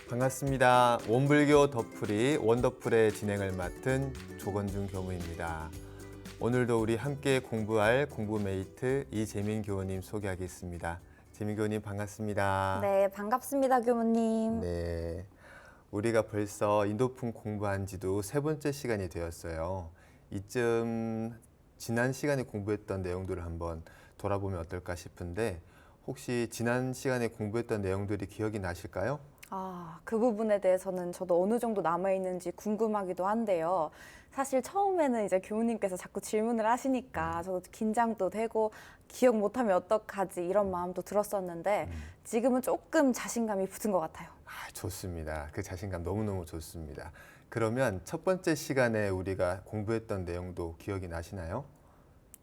반갑습니다. 원불교 덧풀이 원더풀의 진행을 맡은 조건준 교무입니다. 오늘도 우리 함께 공부할 공부메이트 이재민 교우님 소개하겠습니다. 재민 교우님 반갑습니다. 네, 반갑습니다, 교무님. 네, 우리가 벌써 인도풍 공부한 지도 세 번째 시간이 되었어요. 이쯤 지난 시간에 공부했던 내용들을 한번 돌아보면 어떨까 싶은데 혹시 지난 시간에 공부했던 내용들이 기억이 나실까요? 그 부분에 대해서는 저도 어느 정도 남아있는지 궁금하기도 한데요. 사실 처음에는 이제 교무님께서 자꾸 질문을 하시니까 저도 긴장도 되고 기억 못하면 어떡하지 이런 마음도 들었었는데 지금은 조금 자신감이 붙은 것 같아요. 좋습니다. 그 자신감 너무너무 좋습니다. 그러면 첫 번째 시간에 우리가 공부했던 내용도 기억이 나시나요?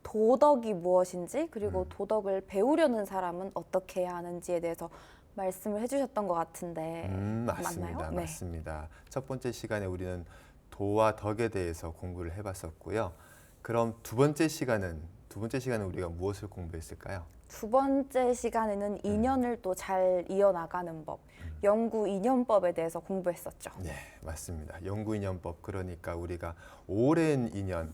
도덕이 무엇인지 그리고 도덕을 배우려는 사람은 어떻게 해야 하는지에 대해서 말씀을 해주셨던 것 같은데 맞습니다. 맞나요? 네. 맞습니다. 첫 번째 시간에 우리는 도와 덕에 대해서 공부를 해봤었고요. 그럼 두 번째 시간은 우리가 무엇을 공부했을까요? 두 번째 시간에는 인연을 또 잘 이어나가는 법, 영구 인연법에 대해서 공부했었죠. 네, 맞습니다. 영구인연법, 그러니까 우리가 오랜 인연,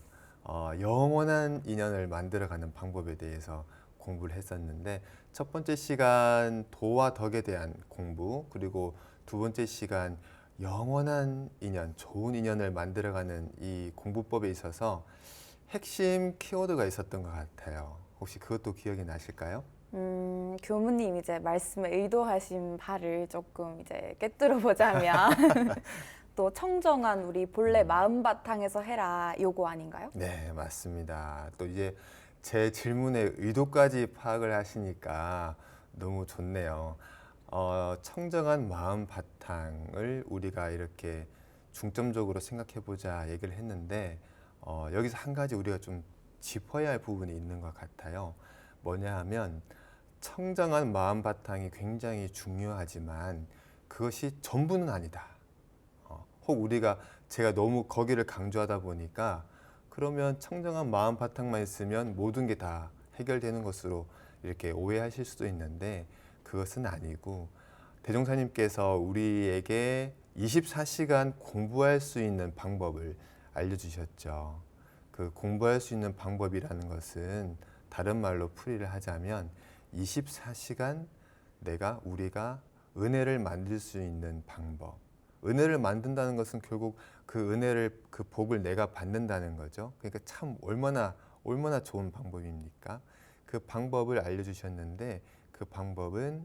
영원한 인연을 만들어가는 방법에 대해서 공부를 했었는데 첫 번째 시간 도와 덕에 대한 공부, 그리고 두 번째 시간 영원한 인연, 좋은 인연을 만들어가는 이 공부법에 있어서 핵심 키워드가 있었던 것 같아요. 혹시 그것도 기억이 나실까요? 교무님 이제 말씀에 의도하신 바를 조금 이제 꿰뚫어 보자면 또 청정한 우리 본래 마음 바탕에서 해라 요거 아닌가요? 네, 맞습니다. 또 이제 제 질문의 의도까지 파악을 하시니까 너무 좋네요. 청정한 마음 바탕을 우리가 이렇게 중점적으로 생각해 보자 얘기를 했는데 여기서 한 가지 우리가 좀 짚어야 할 부분이 있는 것 같아요. 뭐냐 하면 청정한 마음 바탕이 굉장히 중요하지만 그것이 전부는 아니다. 혹 우리가 제가 너무 거기를 강조하다 보니까 그러면 청정한 마음 바탕만 있으면 모든 게 다 해결되는 것으로 이렇게 오해하실 수도 있는데 그것은 아니고 대종사님께서 우리에게 24시간 공부할 수 있는 방법을 알려주셨죠. 그 공부할 수 있는 방법이라는 것은 다른 말로 풀이를 하자면 24시간 우리가 은혜를 만들 수 있는 방법. 은혜를 만든다는 것은 결국 그 은혜를, 그 복을 내가 받는다는 거죠. 그러니까 참 얼마나 좋은 방법입니까? 그 방법을 알려주셨는데 그 방법은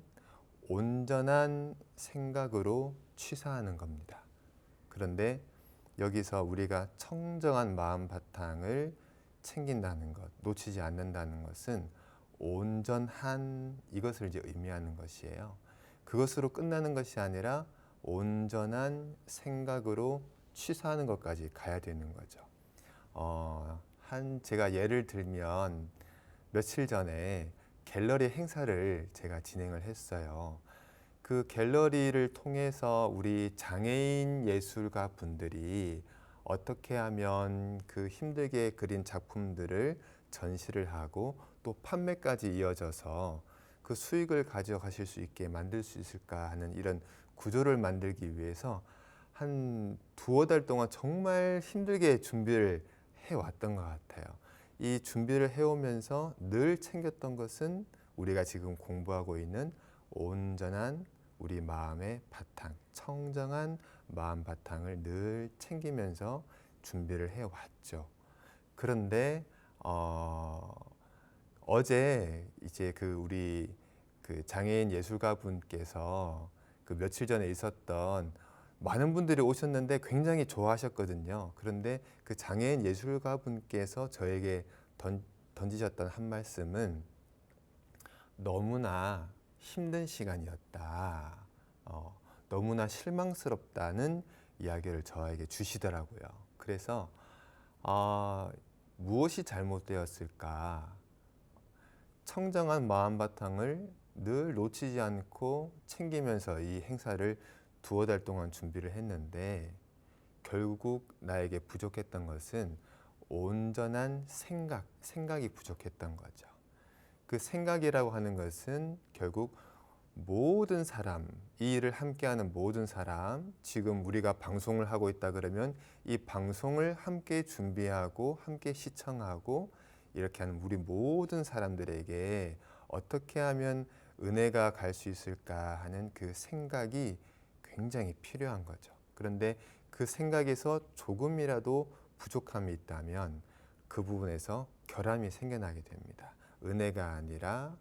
온전한 생각으로 취사하는 겁니다. 그런데 여기서 우리가 청정한 마음 바탕을 챙긴다는 것, 놓치지 않는다는 것은 온전한 이것을 이제 의미하는 것이에요. 그것으로 끝나는 것이 아니라 온전한 생각으로 취사하는 것까지 가야 되는 거죠. 제가 예를 들면 며칠 전에 갤러리 행사를 제가 진행을 했어요. 그 갤러리를 통해서 우리 장애인 예술가 분들이 어떻게 하면 그 힘들게 그린 작품들을 전시를 하고 또 판매까지 이어져서 그 수익을 가져가실 수 있게 만들 수 있을까 하는 이런 구조를 만들기 위해서 한 두어 달 동안 정말 힘들게 준비를 해왔던 것 같아요. 이 준비를 해오면서 늘 챙겼던 것은 우리가 지금 공부하고 있는 온전한 우리 마음의 바탕, 청정한 마음 바탕을 늘 챙기면서 준비를 해왔죠. 그런데 어제 이제 우리 장애인 예술가 분께서 그 며칠 전에 있었던 많은 분들이 오셨는데 굉장히 좋아하셨거든요. 그런데 그 장애인 예술가 분께서 저에게 던지셨던 한 말씀은 너무나 힘든 시간이었다. 너무나 실망스럽다는 이야기를 저에게 주시더라고요. 그래서 무엇이 잘못되었을까? 청정한 마음 바탕을 늘 놓치지 않고 챙기면서 이 행사를 두어 달 동안 준비를 했는데 결국 나에게 부족했던 것은 온전한 생각이 부족했던 거죠. 그 생각이라고 하는 것은 결국 모든 사람, 이 일을 함께하는 모든 사람, 지금 우리가 방송을 하고 있다 그러면 이 방송을 함께 준비하고 함께 시청하고 이렇게 하는 우리 모든 사람들에게 어떻게 하면 은혜가 갈 수 있을까 하는 그 생각이 굉장히 필요한 거죠. 그런데 그 생각에서 조금이라도 부족함이 있다면 그 부분에서 결함이 생겨나게 됩니다. 은혜가 아니라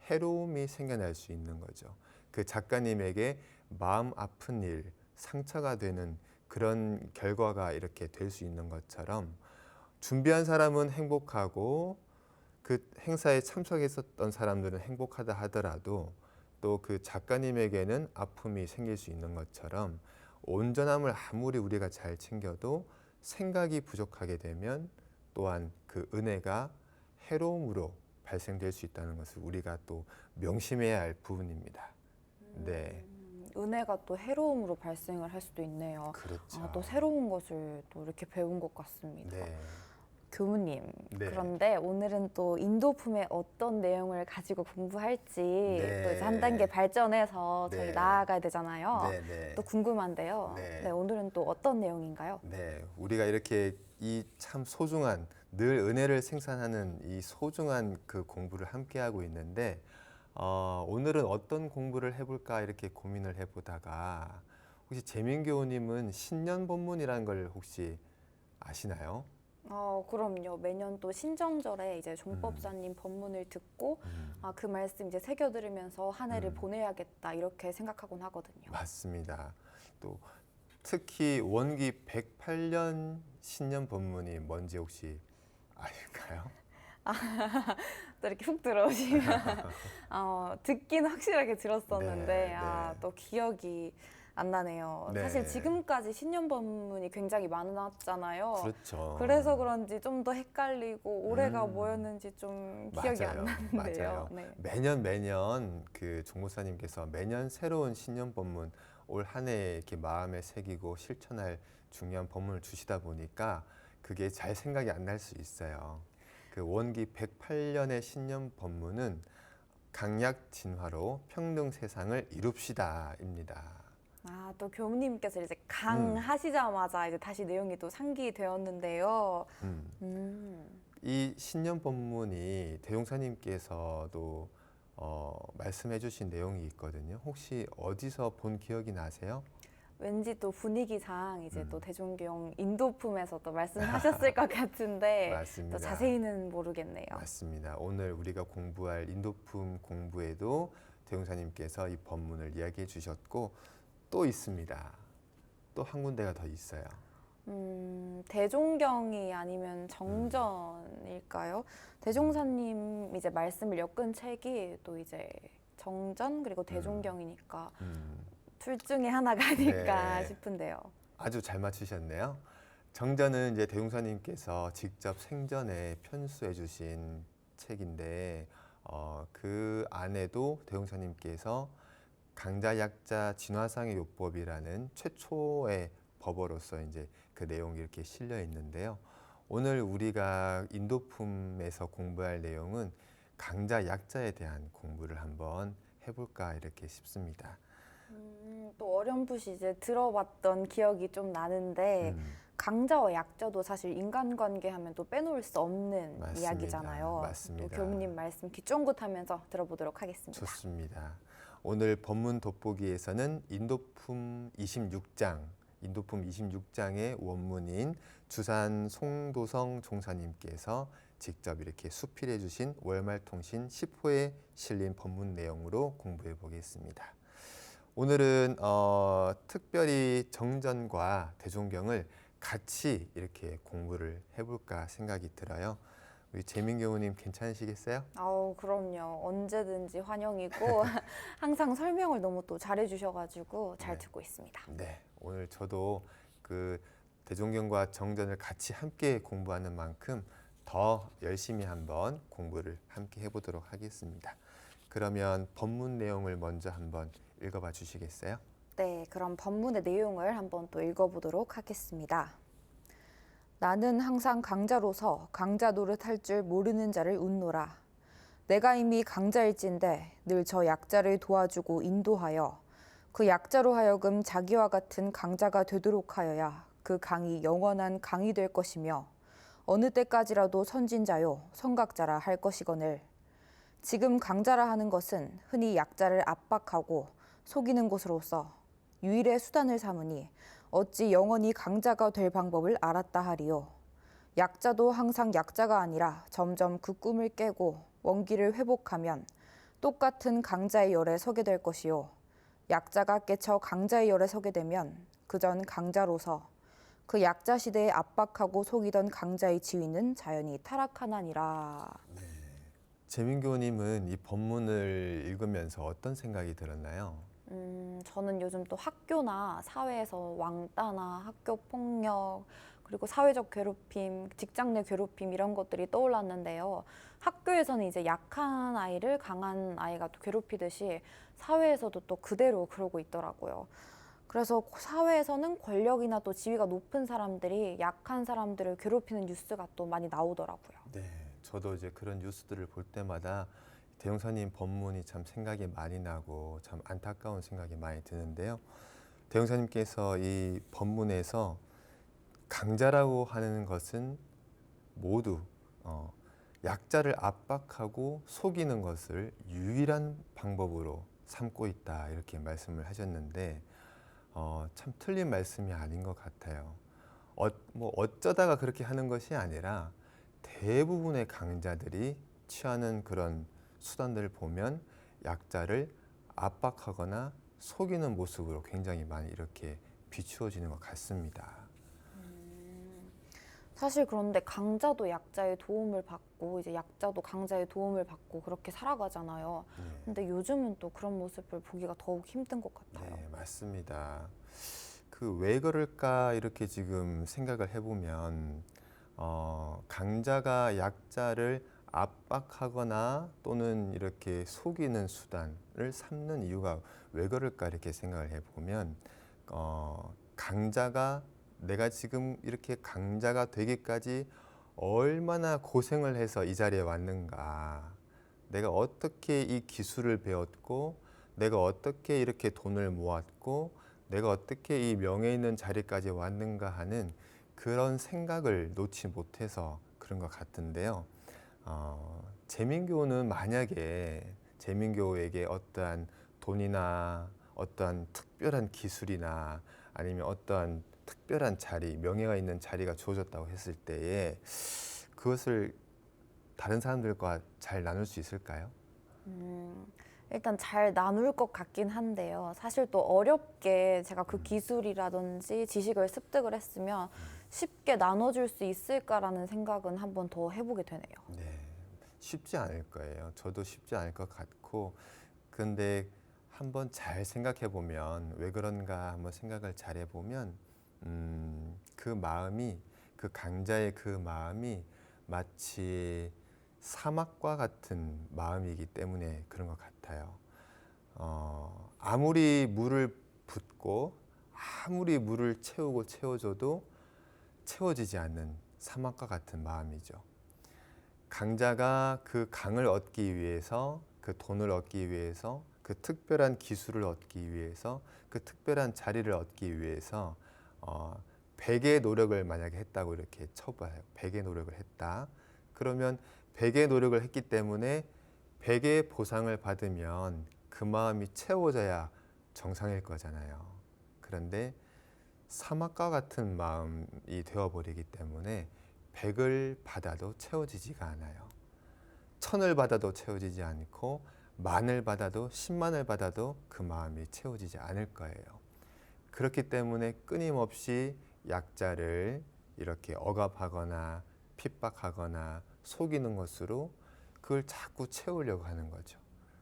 해로움이 생겨날 수 있는 거죠. 그 작가님에게 마음 아픈 일, 상처가 되는 그런 결과가 이렇게 될 수 있는 것처럼 준비한 사람은 행복하고 그 행사에 참석했었던 사람들은 행복하다 하더라도 또 그 작가님에게는 아픔이 생길 수 있는 것처럼 온전함을 아무리 우리가 잘 챙겨도 생각이 부족하게 되면 또한 그 은혜가 해로움으로 발생될 수 있다는 것을 우리가 또 명심해야 할 부분입니다. 네, 은혜가 또 해로움으로 발생을 할 수도 있네요. 그렇죠. 또 새로운 것을 또 이렇게 배운 것 같습니다. 네, 교무님, 네. 그런데 오늘은 또 인도품의 어떤 내용을 가지고 공부할지 또 이제 한 단계 발전해서 저희 네. 나아가야 되잖아요. 네, 네. 또 궁금한데요. 네. 네, 오늘은 또 어떤 내용인가요? 네, 우리가 이렇게 이 참 소중한 늘 은혜를 생산하는 이 소중한 그 공부를 함께 하고 있는데 오늘은 어떤 공부를 해볼까 이렇게 고민을 해보다가 혹시 재민교우님은 신년 본문이라는 걸 혹시 아시나요? 그럼요. 매년 또 신정절에 이제 종법사님 법문을 듣고 그 말씀 이제 새겨 들으면서 한 해를 보내야겠다 이렇게 생각하곤 하거든요. 맞습니다. 또 특히 원기 108년 신년 본문이 뭔지 혹시 아실까요? 또 이렇게 훅 들어오시면 듣긴 확실하게 들었었는데 네, 네. 또 기억이 안 나네요. 네. 사실 지금까지 신년 법문이 굉장히 많았잖아요. 그렇죠. 그래서 그런지 좀 더 헷갈리고 올해가 음. 뭐였는지 좀 기억이 안 나는데요. 맞아요. 네. 매년 그 종목사님께서 매년 새로운 신년 법문 올 한 해 이렇게 마음에 새기고 실천할 중요한 법문을 주시다 보니까 그게 잘 생각이 안 날 수 있어요. 그 원기 108년의 신년 법문은 강약 진화로 평등 세상을 이룹시다입니다. 또 교무님께서 이제 강하시자마자 이제 다시 내용이 또 상기되었는데요. 이 신년 법문이 대종사님께서도 말씀해 주신 내용이 있거든요. 혹시 어디서 본 기억이 나세요? 왠지 또 분위기상 이제 또 대종경 인도품에서 또 말씀하셨을 것 같은데 맞습니다. 또 자세히는 모르겠네요. 맞습니다. 오늘 우리가 공부할 인도품 공부에도 대종사님께서 이 법문을 이야기해 주셨고 또 있습니다. 또 한 군데가 더 있어요. 대종경이 아니면 정전일까요? 대종사님 이제 말씀을 엮은 책이 또 이제 정전 그리고 대종경이니까 둘 중에 하나가 아닐까 네. 싶은데요. 아주 잘 맞추셨네요. 정전은 이제 대종사님께서 직접 생전에 편수해 주신 책인데 그 안에도 대종사님께서 강자 약자 진화상의 요법이라는 최초의 법어로서 이제 그 내용이 이렇게 실려 있는데요. 오늘 우리가 인도품에서 공부할 내용은 강자 약자에 대한 공부를 한번 해볼까 이렇게 싶습니다. 또 어렴풋이 이제 들어봤던 기억이 좀 나는데 강자와 약자도 사실 인간관계 하면 또 빼놓을 수 없는 맞습니다. 이야기잖아요. 맞습니다. 또 교무님 말씀 귀 쫑긋하면서 들어보도록 하겠습니다. 좋습니다. 오늘 법문 돋보기에서는 인도품 26장의 원문인 주산 송도성 종사님께서 직접 이렇게 수필해 주신 월말통신 10호에 실린 법문 내용으로 공부해 보겠습니다. 오늘은 특별히 정전과 대종경을 같이 이렇게 공부를 해볼까 생각이 들어요. 우리 재민교우님 괜찮으시겠어요? 그럼요. 언제든지 환영이고 항상 설명을 너무 또 잘해주셔가지고 잘 네. 듣고 있습니다. 네, 오늘 저도 그 대종경과 정전을 같이 함께 공부하는 만큼 더 열심히 한번 공부를 함께 해보도록 하겠습니다. 그러면 법문 내용을 먼저 한번 읽어봐 주시겠어요? 네, 그럼 법문의 내용을 한번 또 읽어보도록 하겠습니다. 나는 항상 강자로서 강자 노릇할 줄 모르는 자를 웃노라. 내가 이미 강자일진데 늘 저 약자를 도와주고 인도하여 그 약자로 하여금 자기와 같은 강자가 되도록 하여야 그 강이 영원한 강이 될 것이며 어느 때까지라도 선진자요 선각자라 할 것이거늘. 지금 강자라 하는 것은 흔히 약자를 압박하고 속이는 것으로서 유일의 수단을 삼으니 어찌 영원히 강자가 될 방법을 알았다 하리요. 약자도 항상 약자가 아니라 점점 그 꿈을 깨고 원기를 회복하면 똑같은 강자의 열에 서게 될 것이요. 약자가 깨쳐 강자의 열에 서게 되면 그전 강자로서 그 약자 시대에 압박하고 속이던 강자의 지위는 자연히 타락하나니라. 재민교님은 이 본문을 읽으면서 어떤 생각이 들었나요? 저는 요즘 또 학교나 사회에서 왕따나 학교 폭력, 그리고 사회적 괴롭힘, 직장 내 괴롭힘 이런 것들이 떠올랐는데요. 학교에서는 이제 약한 아이를 강한 아이가 또 괴롭히듯이 사회에서도 또 그대로 그러고 있더라고요. 그래서 사회에서는 권력이나 또 지위가 높은 사람들이 약한 사람들을 괴롭히는 뉴스가 또 많이 나오더라고요. 네, 저도 이제 그런 뉴스들을 볼 때마다 대형사님 법문이 참 생각이 많이 나고 참 안타까운 생각이 많이 드는데요. 대형사님께서 이 법문에서 강자라고 하는 것은 모두 약자를 압박하고 속이는 것을 유일한 방법으로 삼고 있다 이렇게 말씀을 하셨는데 참 틀린 말씀이 아닌 것 같아요. 뭐 어쩌다가 그렇게 하는 것이 아니라 대부분의 강자들이 취하는 그런 수단들을 보면 약자를 압박하거나 속이는 모습으로 굉장히 많이 이렇게 비추어지는 것 같습니다. 사실 그런데 강자도 약자의 도움을 받고 이제 약자도 강자의 도움을 받고 그렇게 살아가잖아요. 네. 근데 요즘은 또 그런 모습을 보기가 더욱 힘든 것 같아요. 네, 맞습니다. 그 왜 그럴까 이렇게 지금 생각을 해보면 강자가 약자를 압박하거나 또는 이렇게 속이는 수단을 삼는 이유가 왜 그럴까 이렇게 생각을 해보면 강자가 내가 지금 이렇게 강자가 되기까지 얼마나 고생을 해서 이 자리에 왔는가, 내가 어떻게 이 기술을 배웠고 내가 어떻게 이렇게 돈을 모았고 내가 어떻게 이 명예 있는 자리까지 왔는가 하는 그런 생각을 놓지 못해서 그런 것 같은데요. 재민교는 만약에 재민교에게 어떠한 돈이나 어떠한 특별한 기술이나 아니면 어떠한 특별한 자리, 명예가 있는 자리가 주어졌다고 했을 때에 그것을 다른 사람들과 잘 나눌 수 있을까요? 일단 잘 나눌 것 같긴 한데요. 사실 또 어렵게 제가 그 기술이라든지 지식을 습득을 했으면 쉽게 나눠줄 수 있을까라는 생각은 한 번 더 해보게 되네요. 네, 쉽지 않을 거예요. 저도 쉽지 않을 것 같고, 근데 한번 잘 생각해 보면 왜 그런가 한번 생각을 잘 해보면 그 마음이 그 강자의 그 마음이 마치 사막과 같은 마음이기 때문에 그런 것 같아요. 아무리 물을 붓고 아무리 물을 채우고 채워줘도 채워지지 않는 사막과 같은 마음이죠. 강자가 그 강을 얻기 위해서, 그 돈을 얻기 위해서, 그 특별한 기술을 얻기 위해서, 그 특별한 자리를 얻기 위해서 100의 노력을 만약에 했다고 이렇게 쳐봐요. 100의 노력을 했다. 그러면 100의 노력을 했기 때문에 100의 보상을 받으면 그 마음이 채워져야 정상일 거잖아요. 그런데 사막과 같은 마음이 되어버리기 때문에 100을 받아도 채워지지가 않아요. 1000을 받아도 채워지지 않고 10,000을 받아도 10만을 받아도 그 마음이 채워지지 않을 거예요. 그렇기 때문에 끊임없이 약자를 이렇게 억압하거나 핍박하거나 속이는 것으로 그걸 자꾸 채우려고 하는 거죠.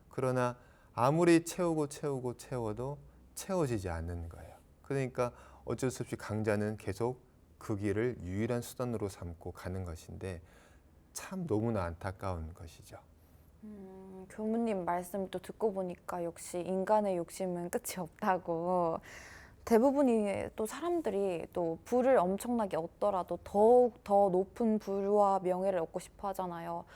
그러나 아무리 채워도 채워지지 않는 거예요. 그러니까 어쩔 수 없이 강자는 계속 그 길을 유일한 수단으로 삼고 가는 것인데 참 너무나 안타까운 것이죠. 교무님 말씀 또 듣고 보니까 역시 인간의 욕심은 끝이 없다고. 대부분이 또 사람들이 또 부를 엄청나게 얻더라도 더욱 더 높은 부와 명예를 얻고 싶어 하잖아요.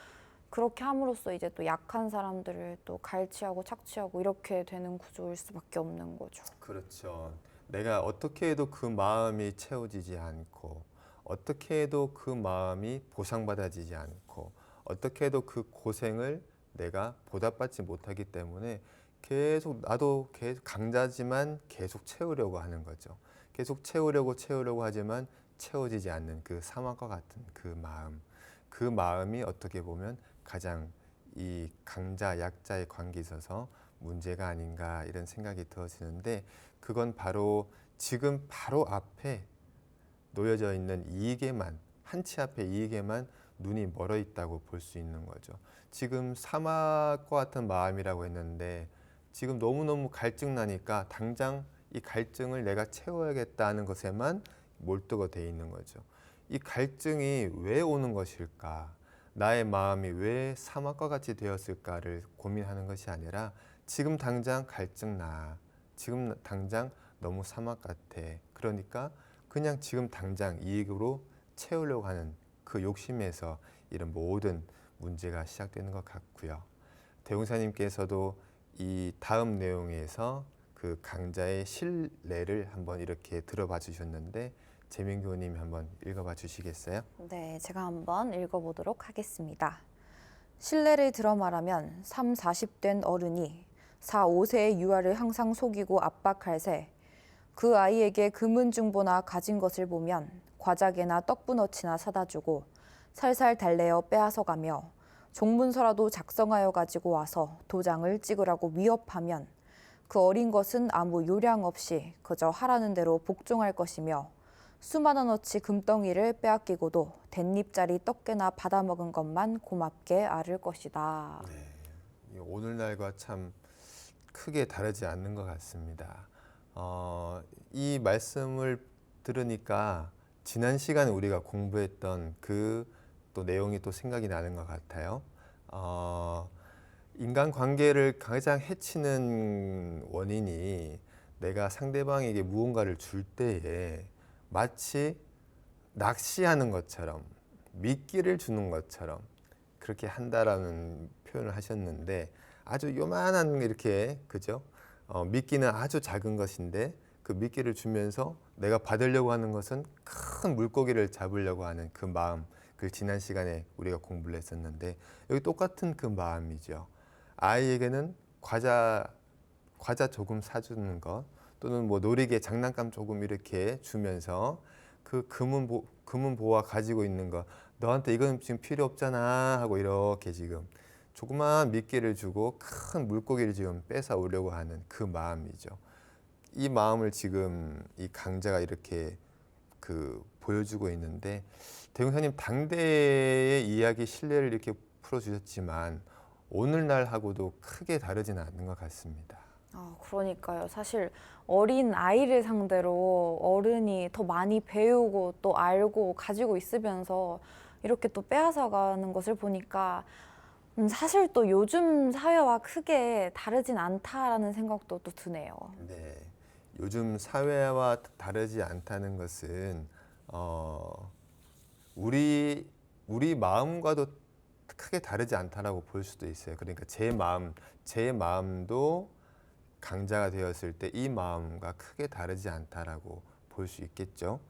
그렇게 함으로써 이제 또 약한 사람들을 또 갈취하고 착취하고 이렇게 되는 구조일 수밖에 없는 거죠. 그렇죠. 내가 어떻게 해도 그 마음이 채워지지 않고, 어떻게 해도 그 마음이 보상받아지지 않고, 어떻게 해도 그 고생을 내가 보답받지 못하기 때문에 계속 나도 계속 강자지만 계속 채우려고 하는 거죠. 계속 채우려고 하지만 채워지지 않는 그 사막과 같은 그 마음. 그 마음이 어떻게 보면 가장 이 강자 약자의 관계에 있어서 문제가 아닌가 이런 생각이 들어지는데, 그건 바로 지금 바로 앞에 놓여져 있는 이익에만, 한치 앞에 이익에만 눈이 멀어 있다고 볼 수 있는 거죠. 지금 사막과 같은 마음이라고 했는데 지금 너무너무 갈증 나니까 당장 이 갈증을 내가 채워야겠다는 것에만 몰두가 돼 있는 거죠. 이 갈증이 왜 오는 것일까? 나의 마음이 왜 사막과 같이 되었을까를 고민하는 것이 아니라 지금 당장 갈증 나. 지금 당장 너무 사막 같아. 그러니까 그냥 지금 당장 이익으로 채우려고 하는 그 욕심에서 이런 모든 문제가 시작되는 것 같고요. 대웅사님께서도 이 다음 내용에서 그 강자의 신뢰를 한번 이렇게 들어봐 주셨는데, 재민 교우님이 한번 읽어봐 주시겠어요? 네, 제가 한번 읽어보도록 하겠습니다. 신뢰를 들어 말하면 3, 40된 어른이 4, 5세의 유아를 항상 속이고 압박할세 그 아이에게 금은중보나 가진 것을 보면 과자개나 떡부너치나 사다 주고 살살 달래어 빼앗아가며 종문서라도 작성하여 가지고 와서 도장을 찍으라고 위협하면 그 어린 것은 아무 요량 없이 그저 하라는 대로 복종할 것이며 수만 원어치 금덩이를 빼앗기고도 댄잎짜리 떡게나 받아먹은 것만 고맙게 앓을 것이다. 네, 오늘날과 참 크게 다르지 않는 것 같습니다. 이 말씀을 들으니까 지난 시간에 우리가 공부했던 그 또 내용이 또 생각이 나는 것 같아요. 인간 관계를 가장 해치는 원인이 내가 상대방에게 무언가를 줄 때에 마치 낚시하는 것처럼, 미끼를 주는 것처럼 그렇게 한다라는 표현을 하셨는데, 아주 요만한 이렇게, 그죠? 미끼는 아주 작은 것인데 그 미끼를 주면서 내가 받으려고 하는 것은 큰 물고기를 잡으려고 하는 그 마음, 그 지난 시간에 우리가 공부를 했었는데, 여기 똑같은 그 마음이죠. 아이에게는 과자 조금 사주는 것, 또는 뭐 놀이개 장난감 조금 이렇게 주면서 그 금은보화 가지고 있는 거, 너한테 이건 지금 필요 없잖아 하고 이렇게 지금 조그마한 미끼를 주고 큰 물고기를 지금 뺏어 오려고 하는 그 마음이죠. 이 마음을 지금 이 강자가 이렇게 보여주고 있는데, 대웅사님 당대의 이야기 신뢰를 이렇게 풀어주셨지만 오늘날하고도 크게 다르지는 않는 것 같습니다. 그러니까요. 사실 어린 아이를 상대로 어른이 더 많이 배우고 또 알고 가지고 있으면서 이렇게 또 빼앗아가는 것을 보니까 사실 또 요즘 사회와 크게 다르진 않다라는 생각도 또 드네요. 네, 요즘 사회와 다르지 않다는 것은 우리 마음과도 크게 다르지 않다라고 볼 수도 있어요. 그러니까 제 마음도 강자가 되었을 때 이 마음과 크게 다르지 않다라고 볼 수 있겠죠.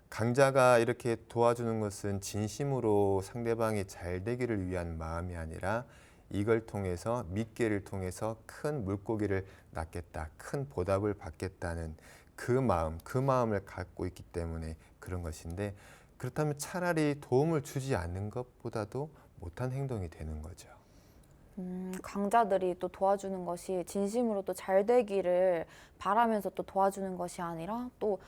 강자가 이렇게 도와주는 것은 진심으로 상대방이 잘 되기를 위한 마음이 아니라 이걸 통해서, 미끼를 통해서 큰 물고기를 낚겠다, 큰 보답을 받겠다는 그 마음을 갖고 있기 때문에 그런 것인데, 그렇다면 차라리 도움을 주지 않는 것보다도 못한 행동이 되는 거죠. 강자들이 또 도와주는 것이 진심으로 또 잘 되기를 바라면서 또 도와주는 것이 아니라 또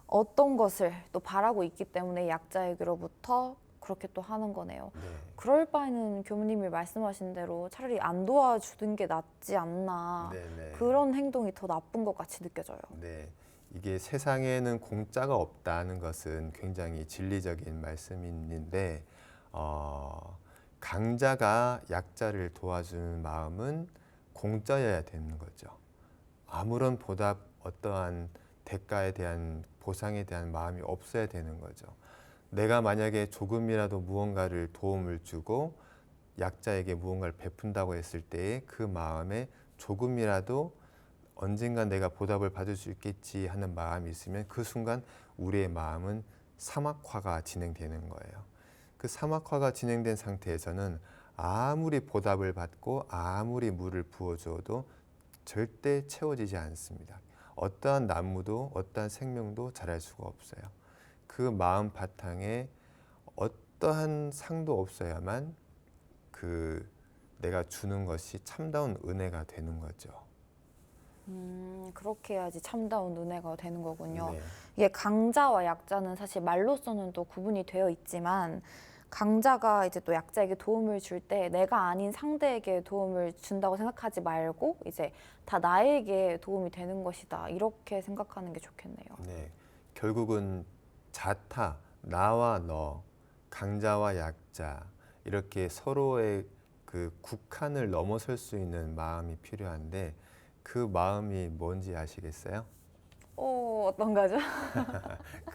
어떤 것을 또 바라고 있기 때문에 약자에게로부터 그렇게 또 하는 거네요. 네. 그럴 바에는 교무님이 말씀하신 대로 차라리 안 도와주는 게 낫지 않나. 네네. 그런 행동이 더 나쁜 것 같이 느껴져요. 네, 이게 세상에는 공짜가 없다는 것은 굉장히 진리적인 말씀인데, 강자가 약자를 도와주는 마음은 공짜여야 되는 거죠. 아무런 보답, 어떠한 대가에 대한 보상에 대한 마음이 없어야 되는 거죠. 내가 만약에 조금이라도 무언가를 도움을 주고 약자에게 무언가를 베푼다고 했을 때에 그 마음에 조금이라도 언젠간 내가 보답을 받을 수 있겠지 하는 마음이 있으면 그 순간 우리의 마음은 사막화가 진행되는 거예요. 그 사막화가 진행된 상태에서는 아무리 보답을 받고 아무리 물을 부어주어도 절대 채워지지 않습니다. 어떠한 나무도 어떠한 생명도 자랄 수가 없어요. 그 마음 바탕에 어떠한 상도 없어야만 그 내가 주는 것이 참다운 은혜가 되는 거죠. 그렇게 해야지 참다운 은혜가 되는 거군요. 네. 이게 강자와 약자는 사실 말로서는 또 구분이 되어 있지만 강자가 이제 또 약자에게 도움을 줄 때 내가 아닌 상대에게 도움을 준다고 생각하지 말고 이제 다 나에게 도움이 되는 것이다. 이렇게 생각하는 게 좋겠네요. 네. 결국은 자타, 나와 너, 강자와 약자 이렇게 서로의 그 국한을 넘어설 수 있는 마음이 필요한데 그 마음이 뭔지 아시겠어요? 어떤 거죠?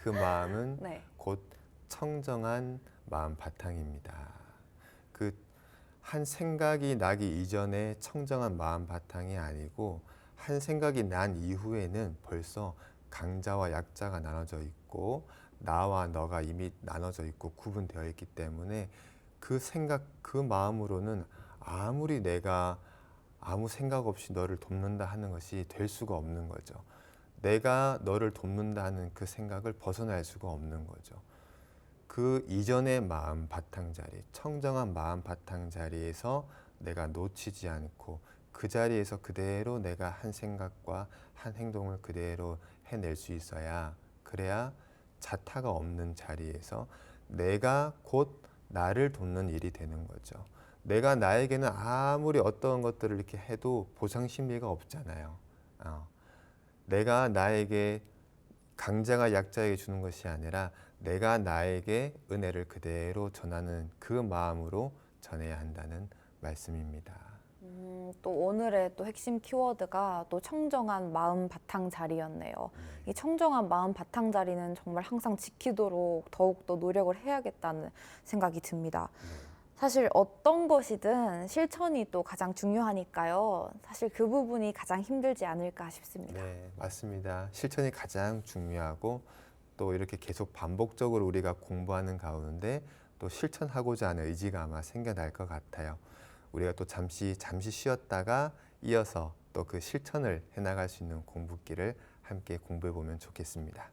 그 마음은 네. 곧 청정한 마음 바탕입니다. 그 한 생각이 나기 이전에 청정한 마음 바탕이 아니고 한 생각이 난 이후에는 벌써 강자와 약자가 나눠져 있고 나와 너가 이미 나눠져 있고 구분되어 있기 때문에 그 생각, 그 마음으로는 아무리 내가 아무 생각 없이 너를 돕는다 하는 것이 될 수가 없는 거죠. 내가 너를 돕는다 하는 그 생각을 벗어날 수가 없는 거죠. 그 이전의 마음 바탕자리, 청정한 마음 바탕자리에서 내가 놓치지 않고 그 자리에서 그대로 내가 한 생각과 한 행동을 그대로 해낼 수 있어야 그래야 자타가 없는 자리에서 내가 곧 나를 돕는 일이 되는 거죠. 내가 나에게는 아무리 어떤 것들을 이렇게 해도 보상 심리가 없잖아요. 내가 나에게 강자가 약자에게 주는 것이 아니라 내가 나에게 은혜를 그대로 전하는 그 마음으로 전해야 한다는 말씀입니다. 또 오늘의 또 핵심 키워드가 또 청정한 마음 바탕자리였네요. 이 청정한 마음 바탕자리는 정말 항상 지키도록 더욱더 노력을 해야겠다는 생각이 듭니다. 사실 어떤 것이든 실천이 또 가장 중요하니까요. 사실 그 부분이 가장 힘들지 않을까 싶습니다. 네, 맞습니다. 실천이 가장 중요하고 또 이렇게 계속 반복적으로 우리가 공부하는 가운데 또 실천하고자 하는 의지가 아마 생겨날 것 같아요. 우리가 또 잠시 쉬었다가 이어서 또 그 실천을 해나갈 수 있는 공부길을 함께 공부해 보면 좋겠습니다.